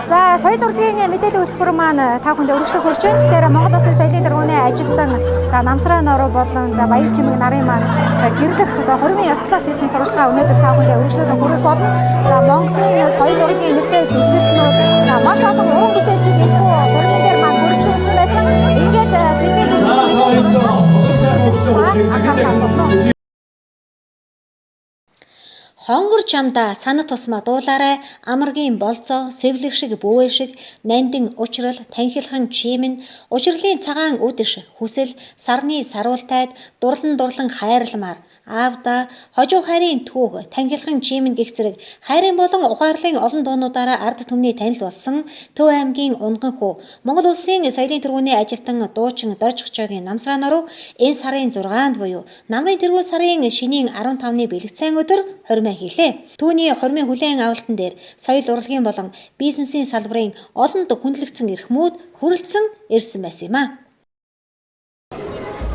За соёл урлагийн мэдээллийн хөтөлбөр маань та бүхэнд өргөжлөх хүрч байна. Тэгэхээр Монгол Улсын соёлын тэргууны ажилтан за Намсраа норуу болон за Баяр Чимэг нарын маань за гэрлэх хормын ёслоос хийсэн сурвалжлага өнөөдөр та бүхэнд өргөжлөх хүрэх болно. За Монголын соёл урлагийн нэртэй зөвлөлтнүүд за маш олон уран бүтээлчид энэ хормын дээр маань хүрэлцэн ирсэн байсан. Ингээд бидний бизнес анхаарал болно. Хонгор чамда санат тусмаа дуулаарай амаргийн болцоо сэвлэг шиг бүүэ шиг нандин учрал танхилхан чимэн учрлын цагаан үдэш хүсэл сарны саруултайд дурлан хайрламар аавда хожуу хайрын түүх танхилхан чимэн гэх зэрэг хайрын болон ухаарлын олон дуунуудаараа ард түмний танил болсон Төв аймгийн Унган хүү Монгол Улсын соёлын тэргүүний ажилтан дуучин Доржигчогийн Намсраа норуу энэ сарын 6-нд буюу намын тэргүүн сарын шинийн 15-ны бэлэгцэн өдөр хормоо хийлээ. Түүний хормын хүлээн авалтан дээр соёл урлагийн болон бизнесийн салбарын олонд хүндлэгдсэн эрхмүүд хүрэлцэн ирсэн байсан юм а.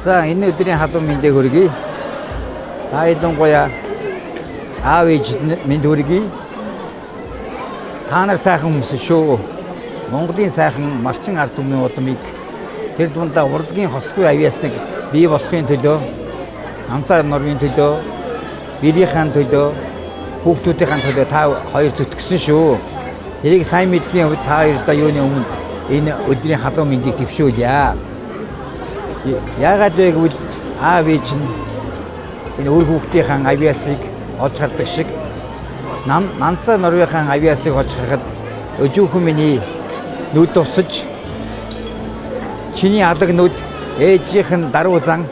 За энэ өдрийн халуун мэндийг хүргэе. Та ялангуяа аав ээжид мэнд хүргэе. Та нар сайхан хүмүүс шүү. Монголын сайхан малчин ард түмний удмыг тэр дундаа урлагийн хосгүй авьяасныг бий болохын төлөө Намсраа норвын төлөө бирийн төлөө хүүхдүүдийн төлөө та хоёр зүтгэсэн шүү. Тэрийг сайн мэдний хувьд та хоёрдаа юуны өмнө энэ өдрийн халуун мэндийг төвшүүлье. Яагаад вэ гэвэл аав ээж нь энэ үр хүүхдийн авьяасыг олж хардаг шиг Намсраа норвын авьяасыг олж харахад өжүүхэн миний нүд тусаж чиний алаг нүд ээжийнх нь даруй зан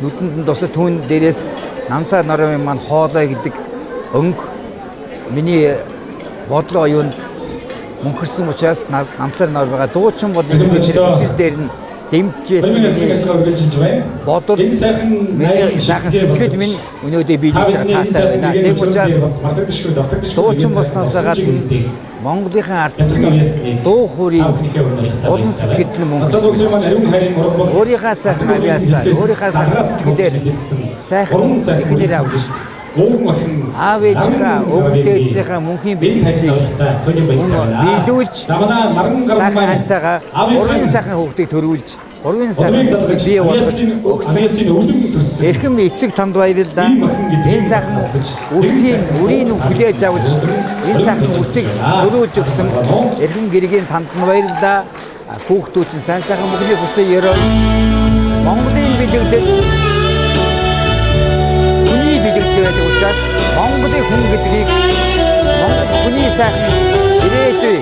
нүдэнд нь тусаж түүн дээрээс Намсраа норвын маань хоолой гэдэг өнгө миний бодлого юунд мөнхөрсөн учраас Намсраа норвыга дуучин бол энэ дээр нь дэмжижсэн бодол миний сайхан сэтгэл минь өнөөдөр биелэж байгаа таатай байна. Тэг учраас дуучин болсноос гадна Монголынхаа ард дуу хуурийг олон сэтгэл мөнгө өөрийнхөө сайхан авьяасаар өөрийнхөө сайхан сэтгэлээр сайхан ихнэр авч аав ээжийнхээ өвгдөөцийнхээ мөнхийн бэлгэлийг биелүүлж сайхан хантайгаа уран сайхан хүүхдийг төрүүлж уран сайхан бий болгож өгсөн эрхэм эцэг танд баярлалаа. Энэ сайхан үсгийн үрийн хүлээж авч энэ сайхан үсийг төрүүлж өгсөн эрхэм гэргийн танд баярлалаа. Хүүхдүүд нь сайн сайхан мөнгөний хүсээ ёроо Монголын бэлэгдэл байдаг учраас Монголын хүн гэдгийг хүний сайхан ирээдүй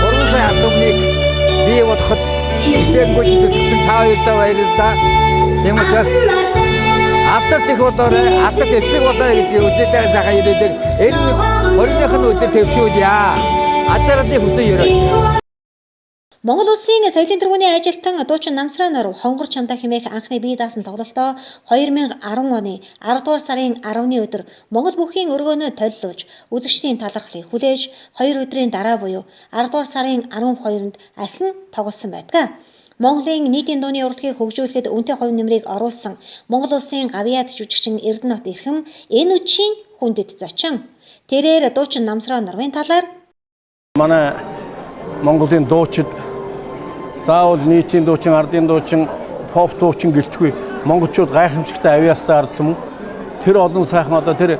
уран сайн ард түмнийг бий болгоход хичээнгүйл зүтгэсэн та хоёртаа баярлалаа. Тийм учраас алдарт их удаарай, алдарт эцэг удаа гэдгийг үзээтэй сайхан ирээдэг энэ хормынх нь өдөр төвшүүлье. Ачааллыг хүсэн ёрой. Монгол Улсын соёлын тэргүүний ажилтан дуучин Намсраа норуу хонгор чамда хэмээх анхны бие даасан тоглолтоо 2010 оны 10 дугаар сарын 10-ны өдөр Монгол бүхийн өргөөнөө толилуулж үзэгчдийн талархлыг хүлээж 2 өдрийн дараа буюу 10 дугаар сарын 12-нд ахин тоглосон байдаг. Монголын нийтийн дууны урлагийг хөгжүүлэхэд үнэтэй хувь нэмрийг оруулсан Монгол Улсын гавьяат жүжигчин Эрдэнэт Эрхэм энэ үчийн хүндэт зочин. Тэрээр дуучин Намсраа норвын талаар манай Монголын дуучид заавал нийтийн дуучин, ардын дуучин, поп дуучин гэлтгүй монголчууд гайхамшигтай авьяастай ард түмэн тэр олон сайхан одоо тэр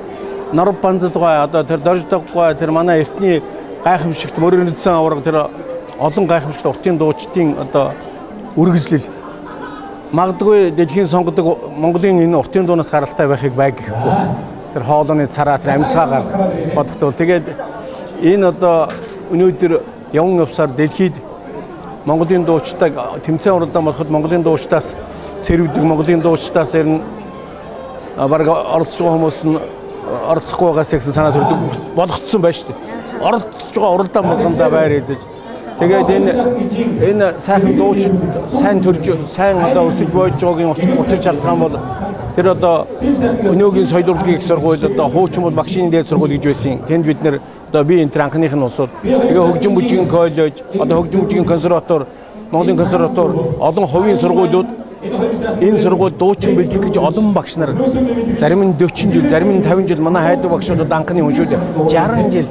Норв банзадгай одоо тэр Доржигчгай тэр манай эртний гайхамшигт мөрөндсөн авраг тэр олон гайхамшигт уртын дуучдын одоо үргэлжлэл магадгүй дэлхийн сонгодог Монголын энэ уртын дуунаас гаралтай байхыг байг гэхгүй тэр хоолойны цараа тэр амьсгаагаар бодохдоо тэгээд энэ одоо өнөөдөр явган явсаар дэлхийд Монголын дуучдаа тэмцээн уралдаан болоход Монголын дуучдаас цэрвдэг Монголын дуучдаас ирнэ бараг оролцох хүмүүс нь оролцохгүй байгаас гэсэн санаа төрдөг болгоцсон байна шүү дээ. оролцож байгаа уралдаан болгондоо байр эзэж. Тэгээд энэ сайхан дуучид сайн төрж сайн одоо өсөж бойж байгаагийн учир шалтгаан бол тэр одоо өнөөгийн соёл урлагийн их сургууль одоо хуучин бол багшийн дээд сургууль гэж байсан. Тэнд бид нэр одоо би энэ анхных нь усууд тэгээ хөгжим бүжгийн коллеж одоо хөгжим бүжгийн консерватори Монголын консерватори олон хувийн сургуулиуд энэ сургууль дуучин бэлтгэх гэж олон багш нар зарим нь 40 жил зарим нь 50 жил манай хайдуу багшууд анхны уншуулдаг 60 жил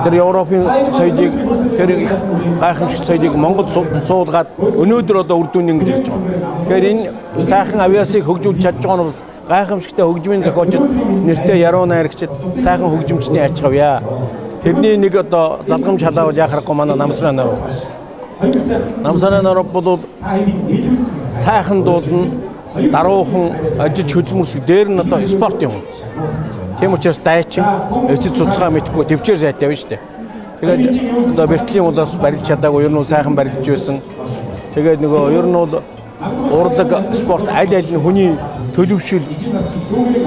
тэр Европын соёлыг тэр их гайхамшигт соёлыг Монгол суулгаад өнөөдөр одоо үр дүн ингэж хийж байгаа. Тэгэхээр энэ сайхан авиасыг хөгжүүлж чадж байгаа нь бас гайхамшигтай хөгжмийн зохиолчд нэртэй яруу найрагчид сайхан хөгжимчдийн аж авъя. Тэрний нэг одоо залгамж халаавал яхахгүй манай намсраа наруу. Намсраа наруу бол сайхан дуулна, даруухан ажиж хөдөлмөрсөг дээр нь одоо спорт юм. Тийм учраас дайчин эцэд цуцгаа мэдхгүй төвчээр сайтай байна шүү дээ. Тэгээд одоо бэртлийн улаас барилж чадаагүй ер нь сайхан барилж байсан. Тэгээд нөгөө ер нь бол урлаг спорт аль аль нь хүний төлөвшил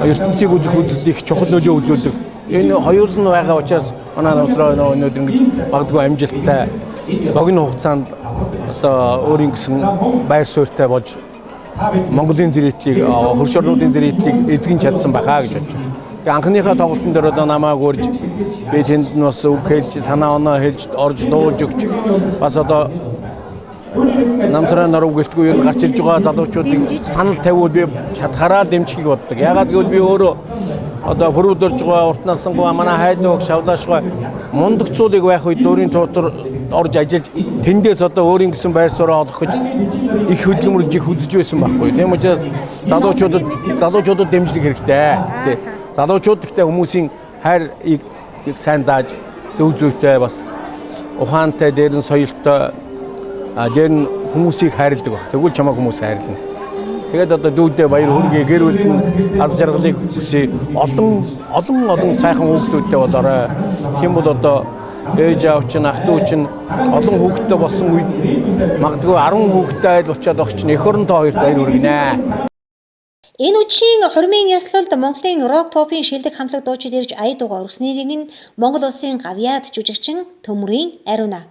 ертөнцийг үзэх үзэлтийг чухал нөлөө үзүүлдэг. Энэ хоёр нь байгаа учраас манай намсраа өнөөдөр ингэж багдгүй амжилттай богино хугацаанд одоо өөрийн гэсэн байр суурьтай болж Монголын зэрэглэлийг хөрш орнуудын зэрэглэлийг эзэгэн чадсан байхаа гэж бодож байна. Тэгээ анхныхаа тоглолтын дээр одоо намайг урьж би тэнд нь бас үг хэлж санаа оноо хэлж орж дуулж өгч бас одоо намсраа наруу гэлтгүй ер нь гарч ирж байгаа залуучуудыг санал тавиул би шатхараа дэмжихийг боддог. Ягаад гэвэл би өөрөө одоо бүрүүдэрж байгаа урт насангуй манай хайдуу шавлаашгүй мундагцуулыг байх үед өөрийн туутар орж ажиллаж тэндээс одоо өөрийн гэсэн байр сууриа олох гэж их хөдөлмөрж их үзэж байсан байхгүй. Тийм учраас залуучуудад дэмжлэг хэрэгтэй. Тий. Залуучууд ихтэй хүмүүсийн хайрыг сайн дааж зөв зөвтэй бас ухаантай дээр нь соёлтой дээр нь хүмүүсийг хайрладаг баг. Тэгвэл чамаа хүмүүс хайрлана. Тэгээд одоо дүүдээ баяр хүргэе гэр бүлд нь аз жаргалыг хүсье. Олон сайхан хүүхдүүдтэй болоорой. Хэм бол одоо ээж аав чинь ах トゥ чинь олон хүүхдтэй болсон үед магадгүй 10 хүүхдтэй айл очиад огч эх оронтой хоёрт баяр хүргэнэ. Энэ үеийн хормын яслалд Монголын рок попын шилдэг хамтлаг дуучид ирж ая дууга өргснийн нэг нь Монгол улсын гавьяад жүжигчин Төмрийн Ариуна.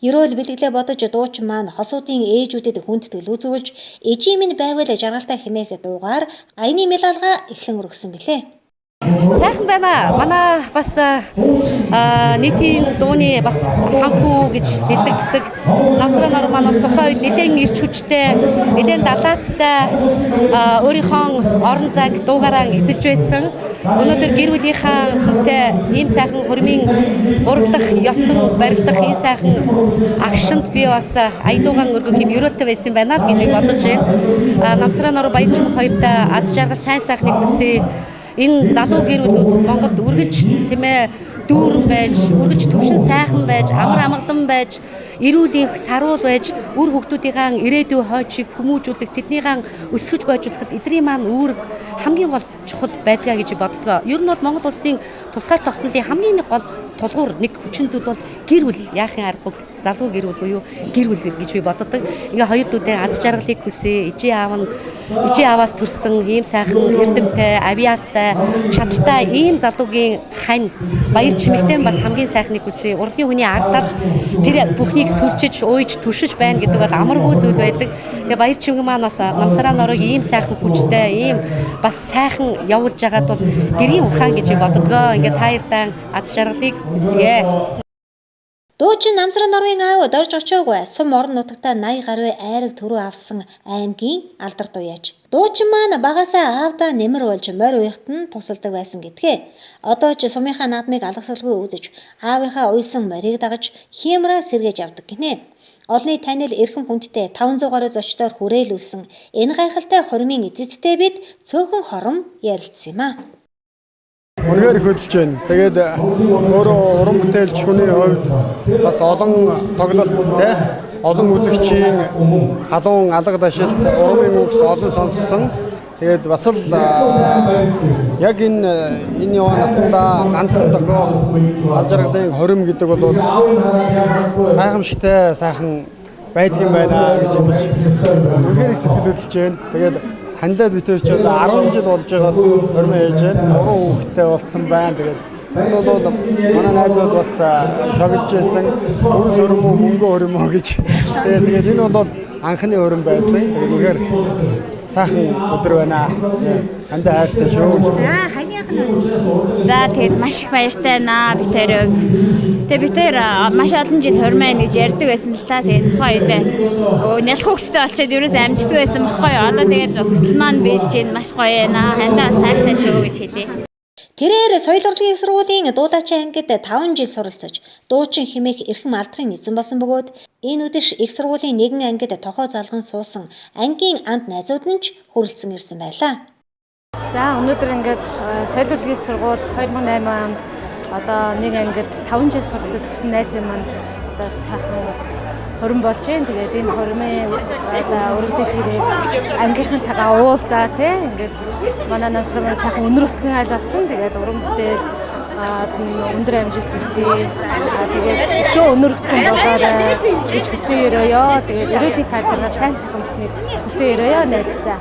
Ерөөл бэлгэлээ бодож дуучин маань хосуудын ээжүүдэд хүндэтгэл үзүүлж эжийн минь байвал жаргалтай хэмээх дуугаар аяны мэлалгаа эхлэн өргөсөн билээ. Сайхан байна. Манай бас нийтийн дууны бас ханхүү гэж хэлдэгддэг. Намсраа нар маань бас тухайн үед нэлээд ирч хүчтэй, нэлээд далаацтай өөрийнхөө орон зайг дуугаараа эзэлж байсан. Өнөөдөр гэр бүлийнхаа хүнтэй ийм сайхан хормын урлах, ёсон барилдах ийм сайхан агшинд би бас аядуугаан өргөх юм ерөөлтэй байсан байна гэж би бодож байна. Намсраа нар баярчмын хоёртай аз жаргал сайн сайхныг хүсье. Энэ залуу гэр бүлүүд Монголд үргэлж тийм ээ дүүрэн байж, үргэлж төвшин сайхан байж, амар амгалан байж, эрүүл их саруул байж, үр хүүхдүүдийн ирээдүйн хойчийг хүмүүжүүлэх, тэднийхэн өсгөж бойжуулахад эдний маань үүрэг хамгийн гол чухал байдгаа гэж боддог. Ер нь бол Монгол улсын тусгай тогтнолын хамгийн нэг гол тулгуур нэг хүчин зүйл бол гэр бүл яахын аргагүй залуу гэр бүл буюу гэр бүл гэж би боддог. Ингээ хоёр дүүдээ аз жаргалыг хүсье. Ижи аваас төрсэн ийм сайхан эрдэмтэй, авиастай, чадaltaй ийм залуугийн хань баяр чимэгтэй бас хамгийн сайхныг хүсье. Урлагийн хүний ардал тэр бүхнийг сүлжиж, уйж, түшиж байна гэдэг бол амаргүй зүйл байдаг. Тэгээ баяр чимэг маань бас намсраа норыг ийм сайхан хүчтэй, ийм бас сайхан явуулж байгаад бол гэрийн ухаан гэж боддгоо. Ингээ таярдан аз жаргалыг хүсье. Дуучин Намсраа Норвын аав дорж очоогүй сум орон нутагта 80 гаруй айраг төрөө авсан аймгийн алдар туяач. Дуучин маань багасаа аавдаа нэмэр болж морь уяхт нь тусалдаг байсан гэдгээ. Одоо ч сумынхаа наадмыг алгасгалгүй үзэж аавынхаа уйсан морийг дагаж хиймраа сэргээж авдаг гинэ. Олны танил эрхэм хүндтэй 500 гаруй зочдоор хүрээлүүлсэн энэ гайхалтай хормын эзэдтэй бид цөөхөн хором ярилцсан юм аа. Үнэхээр хөдөлж байна. Тэгээд өөрөө уран бүтээлч хүний хувьд бас олон тоглолттой, олон үзэгчийн халуун алга дашилт урмын үгс олон сонссон. Тэгээд бас л яг энэ яваа насандаа ганцхан тохиох аз жаргалын хорим гэдэг бол гайхамшигтай сайхан байдгийн байна гэж хэлж үнэхээр их сэтгэл хөдлөж байна. Тэгээд хандаад битэрч одоо 10 жил болж байгаа хормын ээж нь 3 хүүхэдтэй болцсон байна. Тэгээд Энэ бол манай найзууд бас шогилж байсан өрөл хөрмөө мөнгө хөрмөө гэж. Тэгээд энэ бол анхны хөрөм байсан. Тэгээд үнэхээр сайхан өдөр байна. Андаа хайртай шүү. За ханийх нь. За тэгээд маш их баяртай байна би тэрийн хувьд. Тэгээд би тэр маш олон жил хормын гэж ярьдаг байсан л та. Тэгээд тухайн үед нялх хөвгттэй болчиход ерөөс амждаг байсан байхгүй юу. Одоо тэгээд хүсэл маань биелж байна маш гоё байна. Хандаа сайртай шүү гэж хэлье. Тэрээр соёл урлагийн их сургуулийн дуудаачийн ангид 5 жил суралцаж, дуучин хэмээх эрхэм алдрын эзэн болсон бөгөөд энэ үдэш их сургуулийн нэгэн ангид тохоо залган суусан ангийн анд найзууд нь ч хүрэлцэн ирсэн байлаа. За өнөөдөр ингээд соёл урлагийн сургууль 2008 онд одоо нэг ангид 5 жил суралцдаг гэсэн найз юм маань одоо сайхан хорин болж байна. Тэгээд энэ хормын одоо өргөдөж ирээд ангийнхантайгаа уулзаа тий ингээд манай намсрын сайхан өнөр өтгөн айл болсон. Тэгээд уран бүтээл өндөр амжилт хүсье. Тэгээд шоу өнөр өтгөн болоорой гэж хүсье өрөөё. Тэгээд эрүүлэг хаажгаа сайн сайхан бүхнийг хүсье өрөөё найзтай.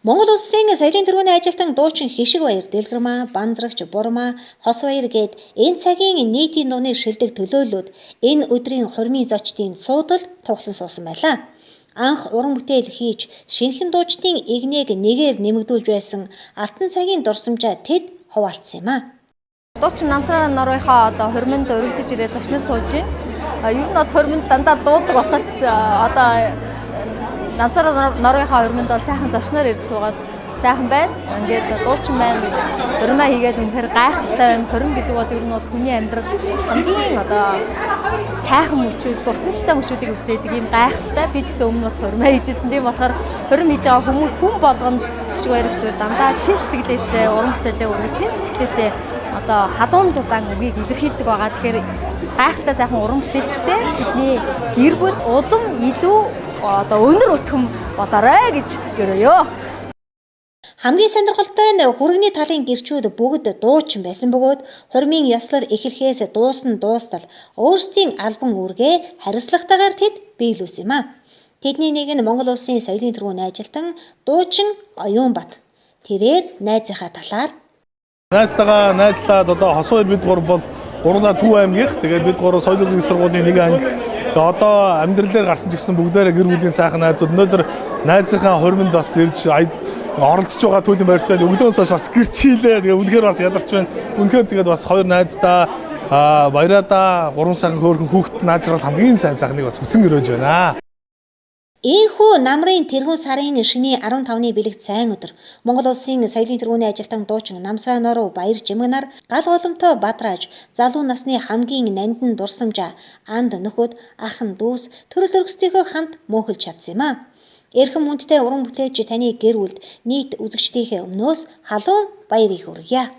Монгол Улсын соёлын тэргүүний ажилтан дуучин Хишиг Баяр, Дэлгэрмаа, Банзрагч, Бурмаа, Хос Баяр гээд энэ цагийн нийтийн дууны шилдэг төлөөллүүд энэ өдрийн хормын зочдын суудал тоглон суусан байлаа. Анх уран бүтээл хийж шинэхэн дуучдын игнийг нэгээр нэмэгдүүлж байсан алтан цагийн дурсамжаа тэд хуваалцсан юм а. Дуучин намсраа норынхаа одоо хормонд өргөдөж ирээ зочнор сууж байна. Ер нь хормонд дандаа дуулдаг болохоос одоо намсраа норынхаа хормонд бол сайхан зочноор ирж суугаад сайхан байна. Ингээд дуучин байна гэж өрнөө хийгээд үнэхээр гайхалтай байна. Хорин гэдэг бол ер нь бол хүний амьдрал хамгийн одоо сайхан мөчүүд, дурсамжтай мөчүүдийг үздэг ийм гайхалтай. Би ч гэсэн өмнө бас хормоо хийжсэн. Тийм болохоор хорин хийж байгаа хүн болгонд шиг баярлалаа. Дандаа чин сэтгэлээсээ уран бүтээлээ өргөж чин сэтгэлээсээ одоо халуун дулаан үгийг илэрхийлдэг байгаа. Тэгэхээр гайхалтай сайхан уран бүтээлчтэй бидний гэр бүл улам илүү одоо өнөр өтгөн болоорой гэж өрөөё. Хамгийн сонирхолтой нь хүргэний талын гэрчүүд бүгд дуучин байсан бөгөөд хормын ёслол эхлэхээс дуустал өөрсдийн альбом үүргээ хариуцлагатайгаар тэд биелүүлсэн юм а. Тэдний нэг нь Монгол Улсын соёлын тэргүүний ажилтан дуучин Оюунбат. Тэрээр найзынхаа талаар найзлаад одоо Хос Баяр бид гур бол гурлаа Төв аймгийнх. Тэгээд бид гур соёл урлагийн сургуулийн нэг анги. Одоо амьдралаар гарсан ч гэсэн бүгдээрээ гэр бүлийн сайхан найзууд. Өнөөдөр найзынхаа хормонд бас ирж оролцож байгаа Түүлийн баяртай өглөөс хойш бас гэрчилээ. Тэгээ үнэхээр бас ядарч байна. Үнэхээр тэгээд бас хоёр найздаа баяраа гурван сайхан хөөрхөн хүүхэд наажрал хамгийн сайхныг бас хүсэн өрөөж байна. Ийхүү намрын тэргүүн сарын шөнийн 15-ны бэлэгт сайн өдөр Монгол Улсын соёлын тэргүүний ажилтан дуучин Намсраа Норуу Баяр Жимгэнаар гал голомтой Бадраж залуу насны хамгийн нандин дурсамжаа анд нөхөд ахын дүүс төрөл төрөстийнхөө хамт мөнхөлж чадсан юм а. Эрхэм хүндтэй уран бүтээлч таны гэр бүлд нийт үзэгчдийнхээ өмнөөс халуун баярыг хүргье.